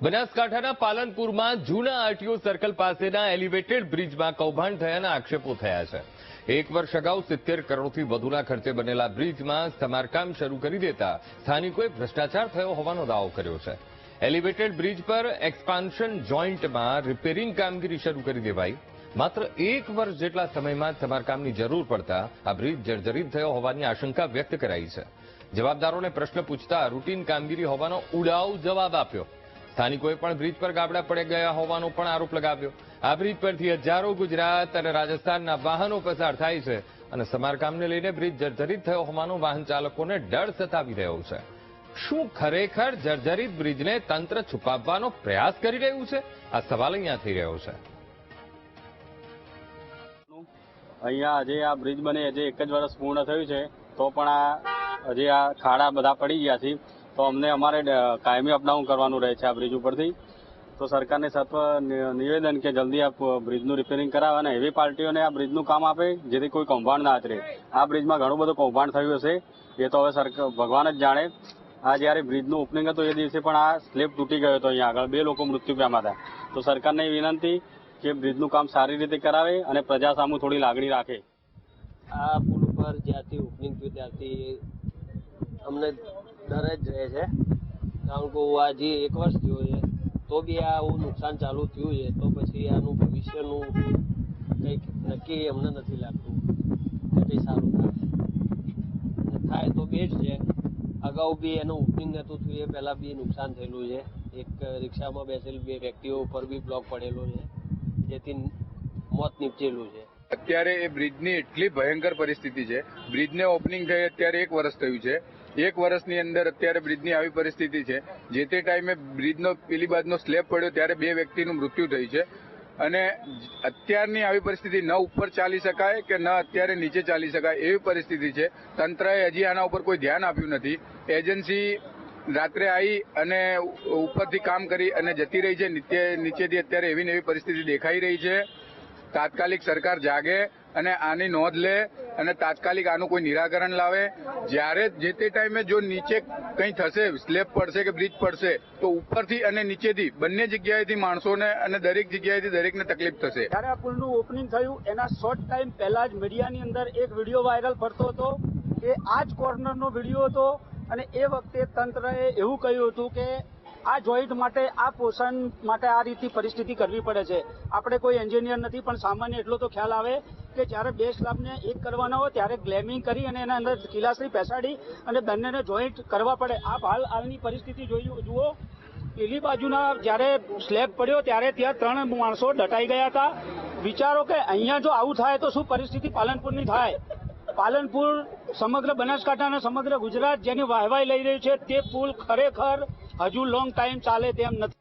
બનાસકાંઠાના પાલનપુરમાં જૂના RTO circle પાસેના એલિવેટેડ બ્રિજમાં કૌભાંડ થયાના આક્ષેપો થયા છે। 1 વર્ષ અગાઉ 70 કરોડથી વધુના ખર્ચે બનેલા બ્રિજમાં સમારકામ શરૂ કરી દેતા સ્થાનિકોએ ભ્રષ્ટાચાર થયો હોવાનો દાવો કર્યો છે। એલિવેટેડ બ્રિજ પર એક્સપાન્શન જોઇન્ટમાં રિપેરિંગ કામગીરી શરૂ કરી દેવાઈ। માત્ર 1 વર્ષ જેટલા સમયમાં સમારકામની જરૂર પડતા આ બ્રિજ જર્જરિત થયો હોવાની આશંકા વ્યક્ત કરાઈ છે। જવાબદારોને પ્રશ્ન પૂછતા રૂટીન કામગીરી હોવાનો ઉડાઉ જવાબ આપ્યો। સ્થાનિકોએ પણ બ્રિજ પર ગાબડા પડી ગયા હોવાનો પણ આરોપ લગાવ્યો। આ બ્રિજ પરથી હજારો ગુજરાત અને રાજસ્થાનના વાહનો પસાર થાય છે અને સમારકામને લઈને બ્રિજ જર્જરિત થયો હોવાનો વાહન ચાલકોને ડર સતાવી રહ્યો છે। શું ખરેખર જર્જરિત બ્રિજને તંત્ર છુપાવવાનો પ્રયાસ કરી રહ્યું છે? આ સવાલ અહીંયા થઈ રહ્યો છે। અહીંયા હજી આ બ્રિજ બને હજી 1 જ વર્ષ પૂર્ણ થયું છે તો પણ હજી આ ખાડા બધા પડી ગયા છે, તો અમને અમારે કાયમી અપડાઉન કરવાનું રહે છે આ બ્રિજ ઉપરથી। તો સરકારને સત્વ નિવેદન કે જલ્દી આ બ્રિજનું રિપેરિંગ કરાવે અને એવી પાર્ટીઓને આ બ્રિજનું કામ આપે જેથી કોઈ કૌભાંડ ના આચરે। આ બ્રિજમાં ઘણું બધું કૌભાંડ થયું હશે, એ તો હવે સરકાર ભગવાન જ જાણે। આ જ્યારે બ્રિજનું ઓપનિંગ હતું એ દિવસે પણ આ સ્લેબ તૂટી ગયો હતો, અહીંયા આગળ 2 લોકો મૃત્યુ પામ્યા હતા। તો સરકારને વિનંતી કે બ્રિજનું કામ સારી રીતે કરાવે અને પ્રજા સામે થોડી લાગણી રાખે। આ પુલ ઉપર જ્યારથી ઓપનિંગ થયું ત્યારથી અમને ડર જ રહે છે, કારણ કે આજે 1 વર્ષ થયું છે તો બી આવું નુકસાન ચાલુ થયું છે, તો પછી આનું ભવિષ્યનું કંઈક નક્કી અમને નથી લાગતું કે કંઈ સારું થાય તો બેસ્ટ છે। અગાઉ બી એનું ઓપનિંગ નહોતું થયું એ પહેલાં બી નુકસાન થયેલું છે। એક રિક્ષામાં બેસેલ 2 વ્યક્તિઓ ઉપર બી બ્લોક પડેલો છે, જેથી મોત નીપજેલું છે। અત્યારે એ બ્રિજની એટલી ભયંકર પરિસ્થિતિ છે। બ્રિજને ઓપનિંગ થઈ અત્યારે 1 વર્ષ થયું છે। 1 વર્ષની અંદર અત્યારે બ્રિજની આવી પરિસ્થિતિ છે। જે તે ટાઈમે બ્રિજનો પેલી બાજુનો સ્લેબ પડ્યો ત્યારે 2 વ્યક્તિનું મૃત્યુ થયું છે અને અત્યારની આવી પરિસ્થિતિ ન ઉપર ચાલી શકાય કે ન અત્યારે નીચે ચાલી શકાય એવી પરિસ્થિતિ છે। તંત્રએ હજી આના ઉપર કોઈ ધ્યાન આપ્યું નથી। એજન્સી રાત્રે આવી અને ઉપરથી કામ કરી અને જતી રહી છે, નીચેથી અત્યારે એવી ને એવી પરિસ્થિતિ દેખાઈ રહી છે। તાત્કાલિક સરકાર જાગે અને આની નોંધ લે અને તાત્કાલિક આનું કોઈ નિરાકરણ લાવે। જ્યારે જે તે ટાઈમે જો નીચે કંઈ થશે, સ્લેબ પડશે કે બ્રિજ પડશે, તો ઉપરથી અને નીચેથી બંને જગ્યાએથી માણસોને અને દરેક જગ્યાએથી દરેકને તકલીફ થશે। જ્યારે આ પુલનું ઓપનિંગ થયું એના શોર્ટ ટાઈમ પહેલા જ મીડિયાની અંદર એક વિડીયો વાયરલ ફરતો હતો કે આ જ કોર્નરનો વિડીયો હતો અને એ વખતે તંત્રએ એવું કહ્યું હતું કે આ જોઈન્ટ માટે આ પોષણ માટે આ રીતની પરિસ્થિતિ કરવી પડે છે। આપણે કોઈ એન્જિનિયર નથી, પણ સામાન્ય એટલો તો ખ્યાલ આવે કે જ્યારે 2 સ્લેબને એક કરવાના હોય ત્યારે ગ્લેમિંગ કરી અને એના અંદર ખીલાસરી બેસાડી અને બંનેને જોઈન્ટ કરવા પડે। આપ હાલની પરિસ્થિતિ જુઓ, પેલી બાજુના જ્યારે સ્લેબ પડ્યો ત્યારે ત્યાં 3 માણસો દટાઈ ગયા હતા। વિચારો કે અહીંયા જો આવું થાય તો શું પરિસ્થિતિ પાલનપુરની થાય। પાલનપુર સમગ્ર બનાસકાંઠા અને સમગ્ર ગુજરાત જેની વાહવાઈ લઈ રહ્યું છે, તે પુલ ખરેખર હજુ લોંગ ટાઈમ ચાલે તેમ નથી।